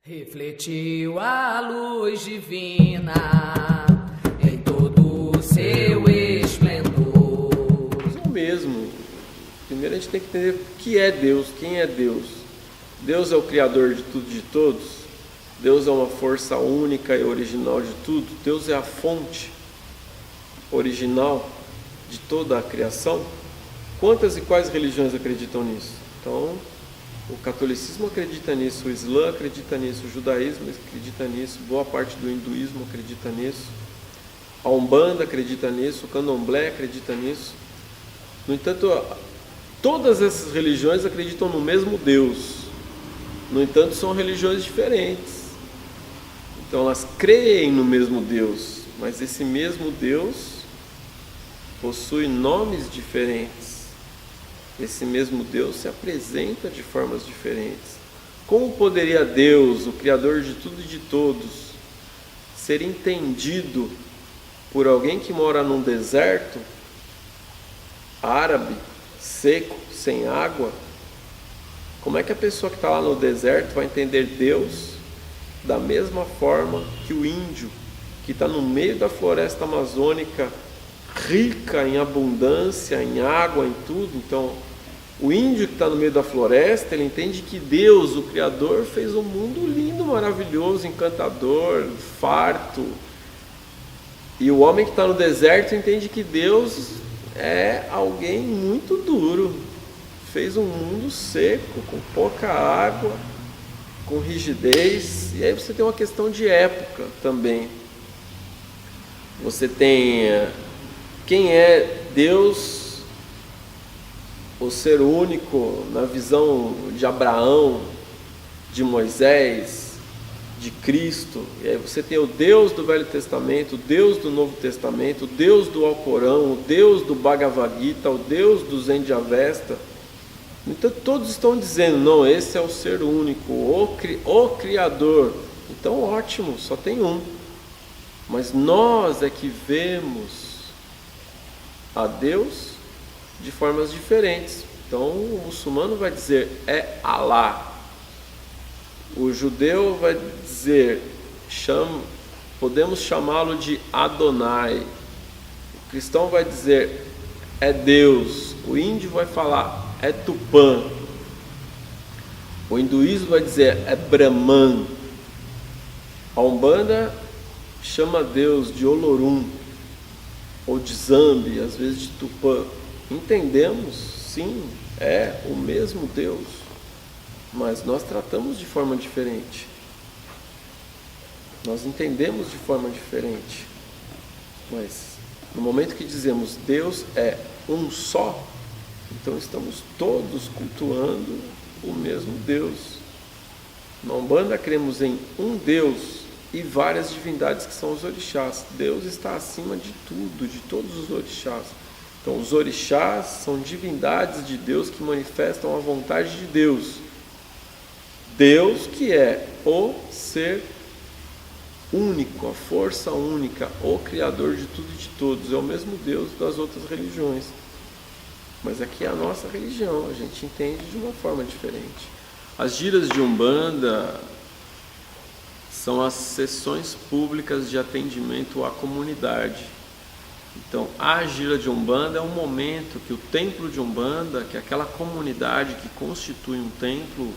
Refletiu a luz divina em todo o seu esplendor. É o mesmo. Primeiro a gente tem que entender o que é Deus, quem é Deus. Deus é o Criador de tudo e de todos. Deus é uma força única e original de tudo. Deus é a fonte original de toda a criação. Quantas e quais religiões acreditam nisso? Então, o catolicismo acredita nisso, o Islã acredita nisso, o judaísmo acredita nisso, boa parte do hinduísmo acredita nisso, a Umbanda acredita nisso, o Candomblé acredita nisso. No entanto, todas essas religiões acreditam no mesmo Deus. No entanto, são religiões diferentes. Então, elas creem no mesmo Deus, mas esse mesmo Deus possui nomes diferentes. Esse mesmo Deus se apresenta de formas diferentes. Como poderia Deus, o Criador de tudo e de todos, ser entendido por alguém que mora num deserto árabe, seco, sem água? Como é que a pessoa que está lá no deserto vai entender Deus da mesma forma que o índio, que está no meio da floresta amazônica, rica em abundância, em água, em tudo? Então, o índio que está no meio da floresta, ele entende que Deus, o Criador, fez um mundo lindo, maravilhoso, encantador, farto. E o homem que está no deserto entende que Deus é alguém muito duro. Fez um mundo seco, com pouca água, com rigidez. E aí você tem uma questão de época também. Você tem quem é Deus, o ser único na visão de Abraão, de Moisés, de Cristo. E aí você tem o Deus do Velho Testamento, o Deus do Novo Testamento, o Deus do Alcorão, o Deus do Bhagavad Gita, o Deus do Zen de Avesta. Então todos estão dizendo, não, esse é o ser único, o Criador. Então ótimo, só tem um. Mas nós é que vemos a Deus de formas diferentes. Então o muçulmano vai dizer é Alá, o judeu vai dizer podemos chamá-lo de Adonai, o cristão vai dizer é Deus, o índio vai falar é Tupã, o hinduísmo vai dizer é Brahman, a Umbanda chama Deus de Olorum ou de Zambi, às vezes de Tupã. Entendemos, sim, é o mesmo Deus, mas nós tratamos de forma diferente. Nós entendemos de forma diferente. Mas no momento que dizemos Deus é um só, então estamos todos cultuando o mesmo Deus. Na Umbanda cremos em um Deus e várias divindades que são os orixás. Deus está acima de tudo, de todos os orixás. Então, os orixás são divindades de Deus que manifestam a vontade de Deus. Deus que é o ser único, a força única, o Criador de tudo e de todos. É o mesmo Deus das outras religiões. Mas aqui é a nossa religião, a gente entende de uma forma diferente. As giras de Umbanda são as sessões públicas de atendimento à comunidade. Então, a gira de Umbanda é um momento que o templo de Umbanda, que é aquela comunidade que constitui um templo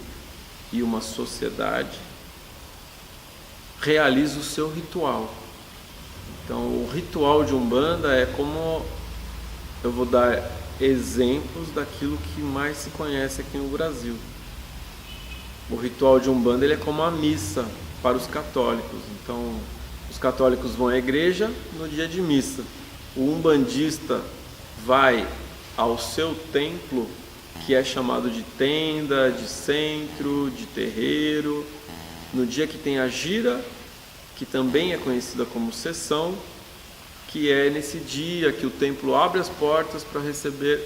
e uma sociedade, realiza o seu ritual. Então, o ritual de Umbanda é como, eu vou dar exemplos daquilo que mais se conhece aqui no Brasil. O ritual de Umbanda ele é como a missa para os católicos. Então, os católicos vão à igreja no dia de missa. O umbandista vai ao seu templo, que é chamado de tenda, de centro, de terreiro, no dia que tem a gira, que também é conhecida como sessão, que é nesse dia que o templo abre as portas para receber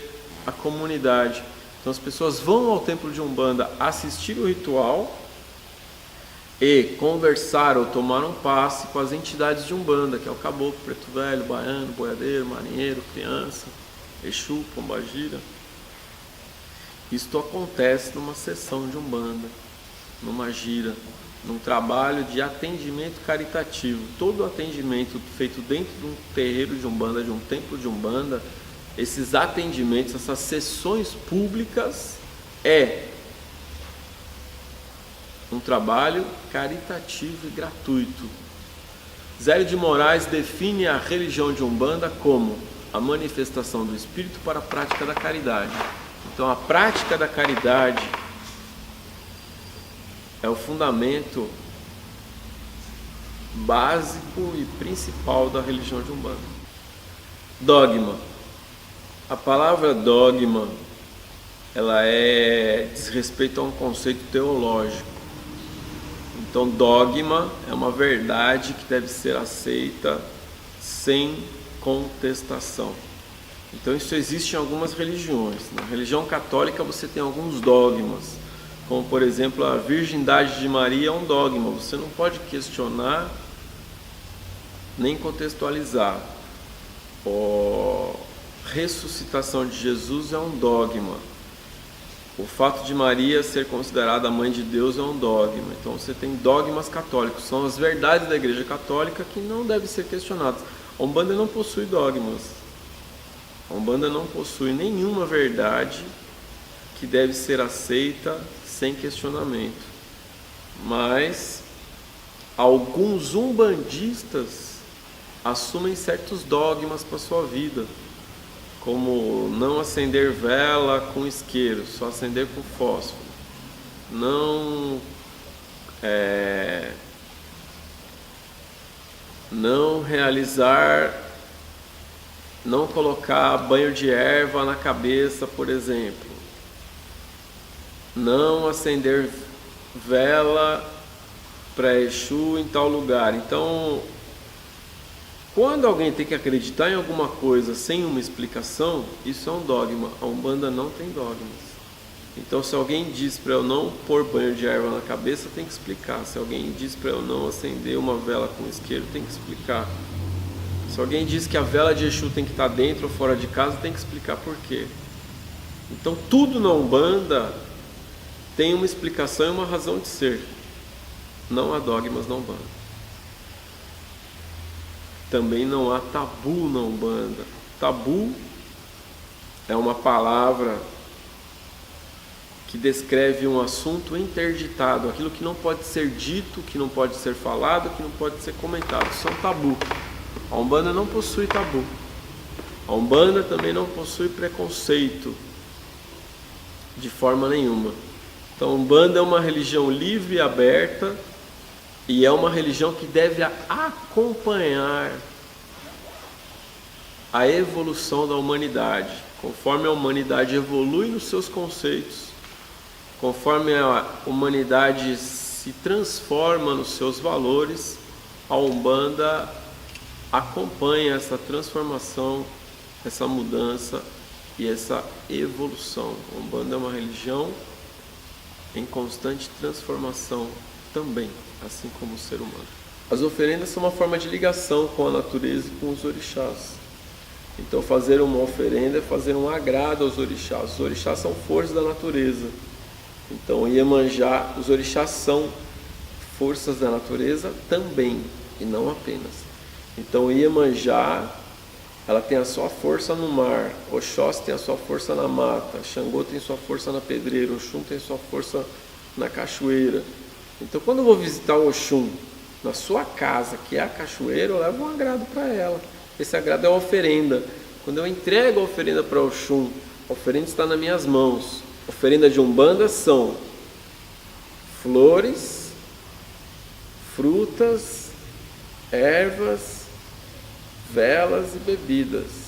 a comunidade. Então as pessoas vão ao templo de Umbanda assistir o ritual e conversar ou tomar um passe com as entidades de Umbanda, que é o caboclo, preto velho, baiano, boiadeiro, marinheiro, criança, Exu, pombagira. Isto acontece numa sessão de Umbanda, numa gira. num trabalho de atendimento caritativo. Todo atendimento feito dentro de um terreiro de Umbanda, de um templo de Umbanda, esses atendimentos, essas sessões públicas, é um trabalho caritativo e gratuito. Zélio de Moraes define a religião de Umbanda como a manifestação do Espírito para a prática da caridade. Então, a prática da caridade é o fundamento básico e principal da religião de Umbanda. Dogma. A palavra dogma, ela diz respeito a um conceito teológico. Então, dogma é uma verdade que deve ser aceita sem contestação. Então, isso existe em algumas religiões. Na religião católica você tem alguns dogmas, como por exemplo a virgindade de Maria é um dogma. Você não pode questionar nem contextualizar. A ressuscitação de Jesus é um dogma. O fato de Maria ser considerada a mãe de Deus é um dogma. Então você tem dogmas católicos, são as verdades da Igreja Católica que não devem ser questionadas. A Umbanda não possui dogmas. A Umbanda não possui nenhuma verdade que deve ser aceita sem questionamento. Mas alguns umbandistas assumem certos dogmas para a sua vida, como não acender vela com isqueiro, só acender com fósforo, não colocar banho de erva na cabeça, por exemplo, não acender vela para Exu em tal lugar. Então, quando alguém tem que acreditar em alguma coisa sem uma explicação, isso é um dogma. A Umbanda não tem dogmas. Então, se alguém diz para eu não pôr banho de erva na cabeça, tem que explicar. Se alguém diz para eu não acender uma vela com isqueiro, tem que explicar. Se alguém diz que a vela de Exu tem que estar dentro ou fora de casa, tem que explicar por quê. Então, tudo na Umbanda tem uma explicação e uma razão de ser. Não há dogmas na Umbanda. Também não há tabu na Umbanda. Tabu é uma palavra que descreve um assunto interditado, aquilo que não pode ser dito, que não pode ser falado, que não pode ser comentado. Isso é um tabu. A Umbanda não possui tabu. A Umbanda também não possui preconceito de forma nenhuma. Então, a Umbanda é uma religião livre e aberta, e é uma religião que deve acompanhar a evolução da humanidade. Conforme a humanidade evolui nos seus conceitos, conforme a humanidade se transforma nos seus valores, a Umbanda acompanha essa transformação, essa mudança e essa evolução. A Umbanda é uma religião em constante transformação também, assim como o ser humano. As oferendas são uma forma de ligação com a natureza e com os orixás. Então, fazer uma oferenda é fazer um agrado aos orixás. Os orixás são forças da natureza. Então, Iemanjá, os orixás são forças da natureza também, e não apenas. Então, Iemanjá, ela tem a sua força no mar, Oxóssi tem a sua força na mata, Xangô tem sua força na pedreira, Oxum tem sua força na cachoeira. Então, quando eu vou visitar o Oxum na sua casa, que é a cachoeira, eu levo um agrado para ela. Esse agrado é a oferenda. Quando eu entrego a oferenda para o Oxum, a oferenda está nas minhas mãos. A oferenda de Umbanda são flores, frutas, ervas, velas e bebidas.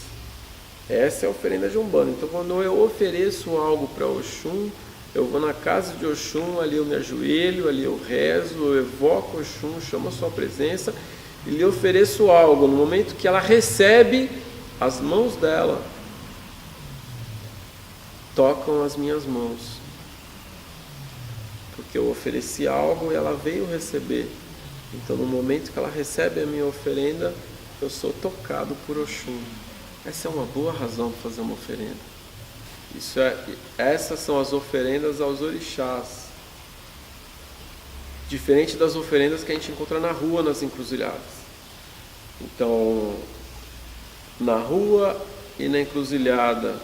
Essa é a oferenda de Umbanda. Então, quando eu ofereço algo para Oxum, eu vou na casa de Oxum, ali eu me ajoelho, ali eu rezo, eu evoco Oxum, chamo a sua presença e lhe ofereço algo. No momento que ela recebe, as mãos dela tocam as minhas mãos, porque eu ofereci algo e ela veio receber. Então, no momento que ela recebe a minha oferenda, eu sou tocado por Oxum. Essa é uma boa razão para fazer uma oferenda. Essas são as oferendas aos orixás. Diferente das oferendas que a gente encontra na rua, nas encruzilhadas. Então, na rua e na encruzilhada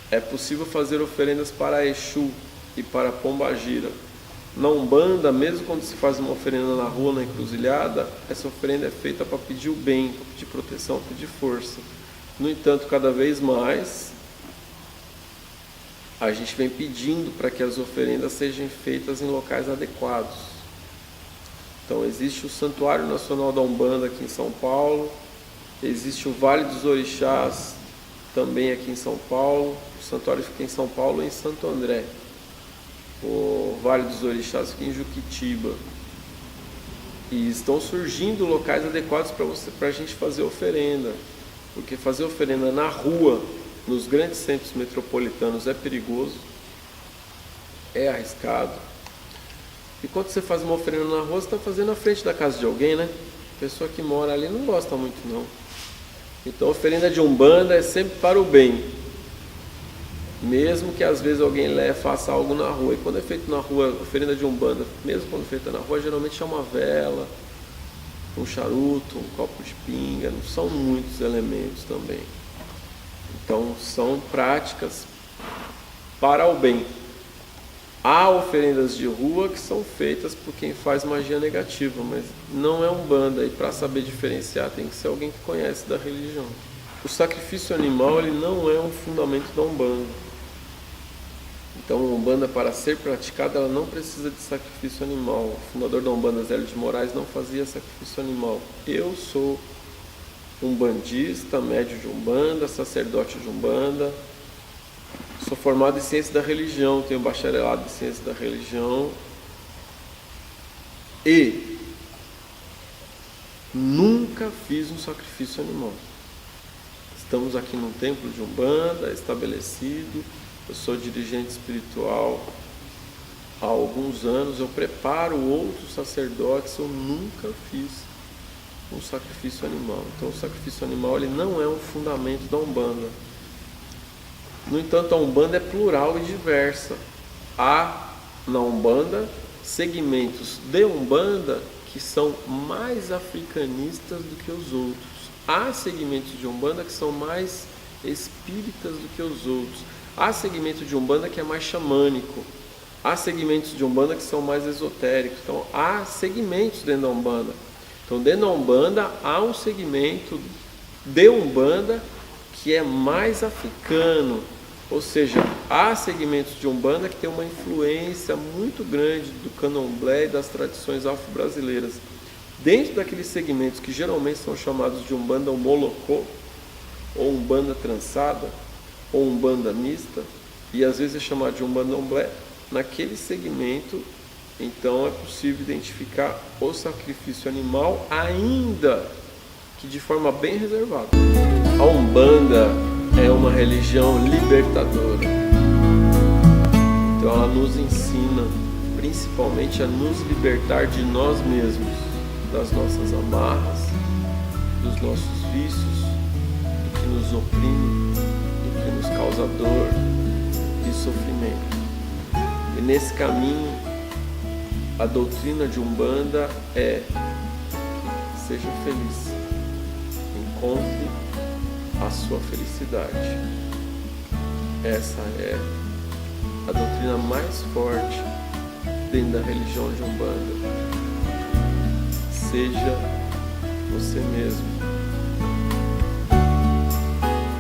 é possível fazer oferendas para Exu e para Pombagira. Na Umbanda, mesmo quando se faz uma oferenda na rua, na encruzilhada, essa oferenda é feita para pedir o bem, para pedir proteção, para pedir força. No entanto, cada vez mais a gente vem pedindo para que as oferendas sejam feitas em locais adequados. Então existe o Santuário Nacional da Umbanda aqui em São Paulo, existe o Vale dos Orixás também aqui em São Paulo, o santuário fica em São Paulo e em Santo André. O Vale dos Orixás fica em Juquitiba. E estão surgindo locais adequados para a gente fazer oferenda. Porque fazer oferenda na rua, nos grandes centros metropolitanos, é perigoso, é arriscado. E quando você faz uma oferenda na rua, você está fazendo na frente da casa de alguém, né? A pessoa que mora ali não gosta muito, não. Então a oferenda de Umbanda é sempre para o bem. Mesmo que às vezes alguém faça algo na rua. E quando é feito na rua, oferenda de Umbanda, mesmo quando feita na rua, geralmente é uma vela, um charuto, um copo de pinga, não são muitos elementos também. Então são práticas para o bem. Há oferendas de rua que são feitas por quem faz magia negativa, mas não é Umbanda, e para saber diferenciar tem que ser alguém que conhece da religião. O sacrifício animal ele não é um fundamento da Umbanda. Então a Umbanda, para ser praticada, ela não precisa de sacrifício animal. O fundador da Umbanda, Zélio de Moraes, não fazia sacrifício animal. Eu sou umbandista, médio de Umbanda, sacerdote de Umbanda. Sou formado em ciência da religião, tenho bacharelado em ciência da religião e nunca fiz um sacrifício animal. Estamos aqui num templo de Umbanda estabelecido, eu sou dirigente espiritual há alguns anos, eu preparo outros sacerdotes, eu nunca fiz um sacrifício animal. Então o sacrifício animal ele não é um fundamento da Umbanda. No entanto, a Umbanda é plural e diversa. Há na Umbanda segmentos de Umbanda que são mais africanistas do que os outros. Há segmentos de Umbanda que são mais espíritas do que os outros. Há segmento de Umbanda que é mais xamânico. Há segmentos de Umbanda que são mais esotéricos. Então, há segmentos dentro da Umbanda. Então, dentro da Umbanda, há um segmento de Umbanda que é mais africano, ou seja, há segmentos de Umbanda que tem uma influência muito grande do candomblé e das tradições afro-brasileiras. Dentro daqueles segmentos que geralmente são chamados de Umbanda Molocô, ou Umbanda trançada, ou Umbanda mista, e às vezes é chamado de Umbanda Omblé, naquele segmento, então é possível identificar o sacrifício animal, ainda que de forma bem reservada. A Umbanda é uma religião libertadora. Então ela nos ensina principalmente a nos libertar de nós mesmos, das nossas amarras, dos nossos vícios, do que nos oprime, do que nos causa dor e sofrimento. E nesse caminho, a doutrina de Umbanda é: seja feliz, encontre a sua felicidade. Essa é a doutrina mais forte dentro da religião de Umbanda. Seja você mesmo.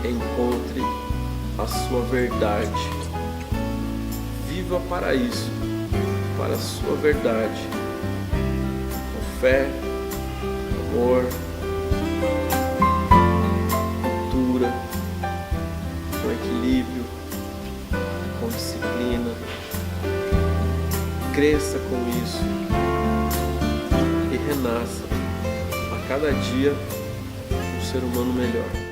Encontre a sua verdade. Viva para isso, para a sua verdade. Com fé, amor, cultura, com equilíbrio, com disciplina. Cresça com isso e renasça a cada dia um ser humano melhor.